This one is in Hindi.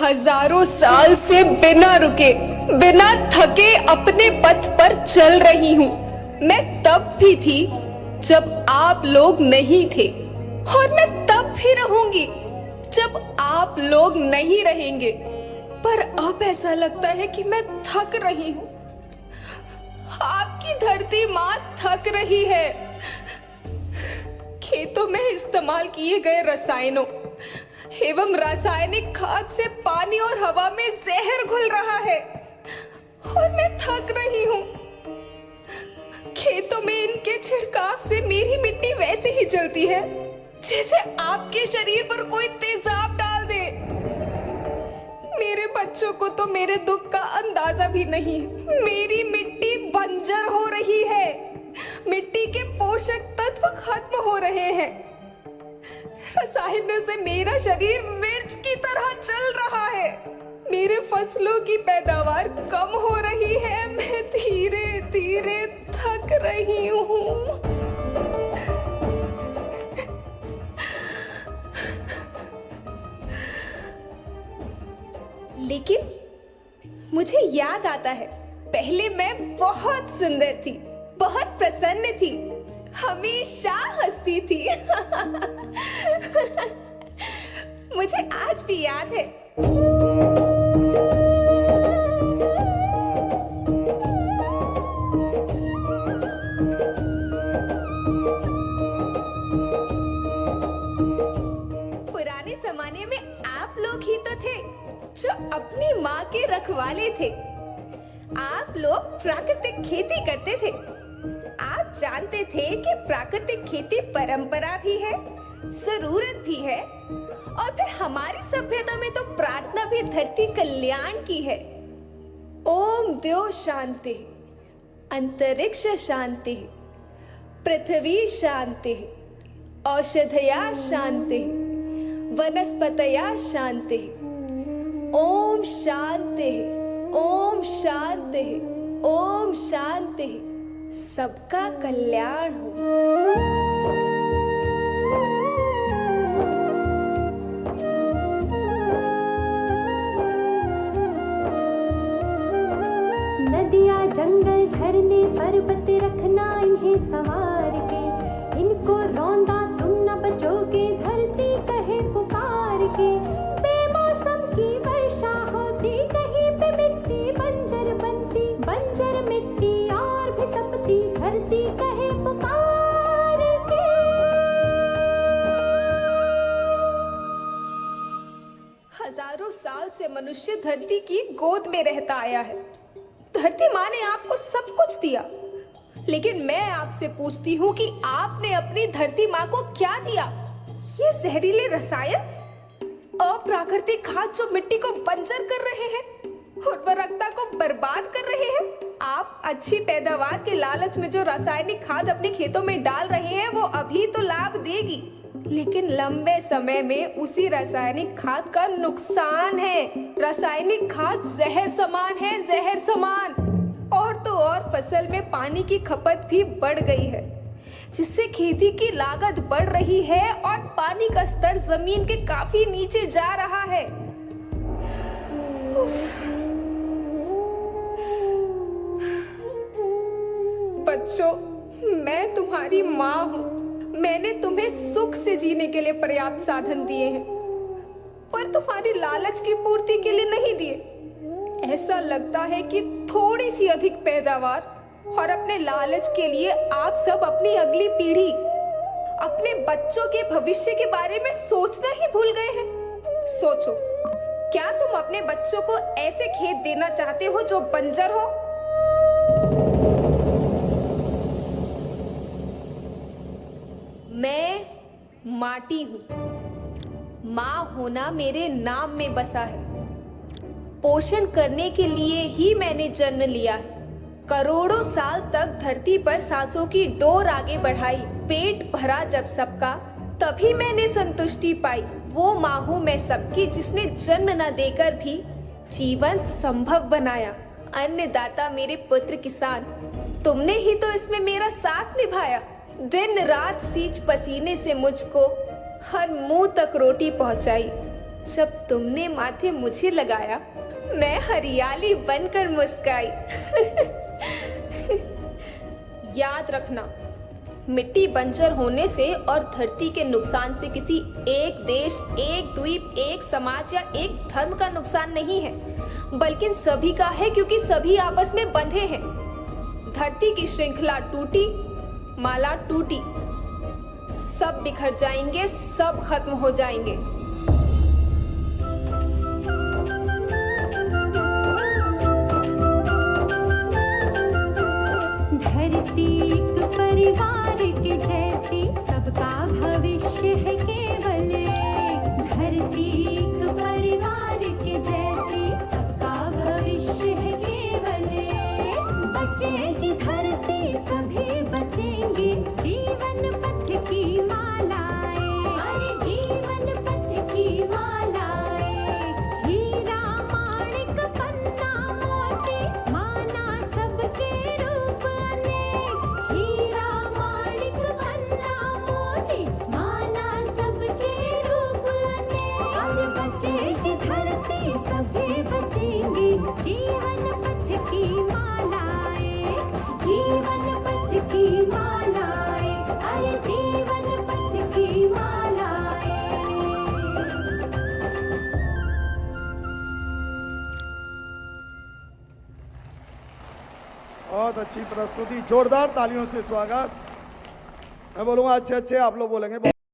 हजारों साल से बिना रुके, बिना थके अपने पथ पर चल रही हूँ। मैं तब भी थी जब आप लोग नहीं थे, और मैं तब भी रहूंगी जब आप लोग नहीं रहेंगे। पर अब ऐसा लगता है कि मैं थक रही हूँ। आपकी धरती माँ थक रही है। खेतों में इस्तेमाल किए गए रसायनों एवं रासायनिक खाद से पानी और हवा में जहर घुल रहा है, और मैं थक रही हूँ। खेतों में इनके छिड़काव से मेरी मिट्टी वैसे ही जलती है जैसे आपके शरीर पर कोई तेजाब डाल दे। मेरे बच्चों को तो मेरे दुख का अंदाजा भी नहीं। मेरी मिट्टी बंजर हो रही है, मिट्टी के पोषक तत्व खत्म हो रहे हैं। रसायनों से मेरा शरीर मिर्च की तरह चल रहा है। मेरे फसलों की पैदावार कम हो रही है। मैं धीरे धीरे थक रही हूँ। लेकिन मुझे याद आता है, पहले मैं बहुत सुंदर थी, बहुत प्रसन्न थी, हमेशा हंसती थी। मुझे आज भी याद है। पुराने जमाने में आप लोग ही तो थे जो अपनी माँ के रखवाले थे। आप लोग प्राकृतिक खेती करते थे। आप जानते थे कि प्राकृतिक खेती परंपरा भी है, जरूरत भी है, और फिर हमारी सभ्यता में तो प्रार्थना भी धरती कल्याण की है। ओम द्यो शांति, अंतरिक्ष शांति, पृथ्वी शांति, औषधया शांति, वनस्पतया शांति। ओम शांति, ओम शांति, ओम शांति। सबका कल्याण हो। नदियाँ जंगल झरने पर्वत रखना इन्हें संवार के, इनको रौंदा तुम न बचोगे धरती कहे पुकार के। बेमौसम की वर्षा होती, कहीं पे मिट्टी बंजर बनती, बंजर मिट्टी और भी तपती, धरती कहे पुकार के। हजारों साल से मनुष्य धरती की गोद में रहता आया है। धरती माँ ने आपको सब कुछ दिया, लेकिन मैं आपसे पूछती हूँ कि आपने अपनी धरती माँ को क्या दिया? ये जहरीले रसायन, अप्राकृतिक खाद जो मिट्टी को बंजर कर रहे हैं, उर्वरकता को बर्बाद कर रहे हैं। आप अच्छी पैदावार के लालच में जो रासायनिक खाद अपने खेतों में डाल रहे हैं, वो अभी तो लाभ देगी, लेकिन लंबे समय में उसी रासायनिक खाद का नुकसान है। रासायनिक खाद जहर समान है, जहर समान। और तो और फसल में पानी की खपत भी बढ़ गई है, जिससे खेती की लागत बढ़ रही है और पानी का स्तर जमीन के काफी नीचे जा रहा है। बच्चों, मैं तुम्हारी माँ हूँ। मैंने तुम्हें सुख से जीने के लिए पर्याप्त साधन दिए हैं, पर तुम्हारी लालच की पूर्ति के लिए नहीं दिए। ऐसा लगता है कि थोड़ी सी अधिक पैदावार और अपने लालच के लिए आप सब अपनी अगली पीढ़ी, अपने बच्चों के भविष्य के बारे में सोचना ही भूल गए हैं। सोचो, क्या तुम अपने बच्चों को ऐसे खेत देना चाहते हो जो बंजर हो? मैं माटी हूँ। माँ होना मेरे नाम में बसा है। पोषण करने के लिए ही मैंने जन्म लिया है। करोड़ों साल तक धरती पर सांसों की डोर आगे बढ़ाई। पेट भरा जब सबका, तभी मैंने संतुष्टि पाई। वो माँ हूँ मैं सबकी, जिसने जन्म न देकर भी जीवन संभव बनाया। अन्नदाता मेरे पुत्र किसान, तुमने ही तो इसमें मेरा साथ निभाया। दिन रात सींच पसीने से मुझको हर मुंह तक रोटी पहुंचाई। जब तुमने माथे मुझे लगाया, मैं हरियाली बनकर मुस्काई। याद रखना, मिट्टी बंजर होने से और धरती के नुकसान से किसी एक देश, एक द्वीप, एक समाज या एक धर्म का नुकसान नहीं है, बल्कि सभी का है, क्योंकि सभी आपस में बंधे हैं। धरती की श्रृंखला टूटी, माला टूटी, सब बिखर जाएंगे, सब खत्म हो जाएंगे। धरती एक परिवार के जैसी, सबका भविष्य है केवल एक। धरती एक परिवार के जैसी, सबका भविष्य है केवल एक। बचेगी धरती, सभी बचेंगे, जीवन पथ की मालाएं, अरे जीवन पथ की मालाएं। हीरा माणिक पन्ना मोती, माना सबके रूप अनेक। हीरा माणिक पन्ना मोती, माना सबके रूप अनेक। और बचेगी धरती, सभी बचेंगे, जीवन पथ की मालाएं, जीवन पथ की मालाएं, अरे जीवन पथ की मालाएं। बहुत अच्छी प्रस्तुति, जोरदार तालियों से स्वागत। मैं बोलूंगा अच्छे अच्छे आप लोग बोलेंगे।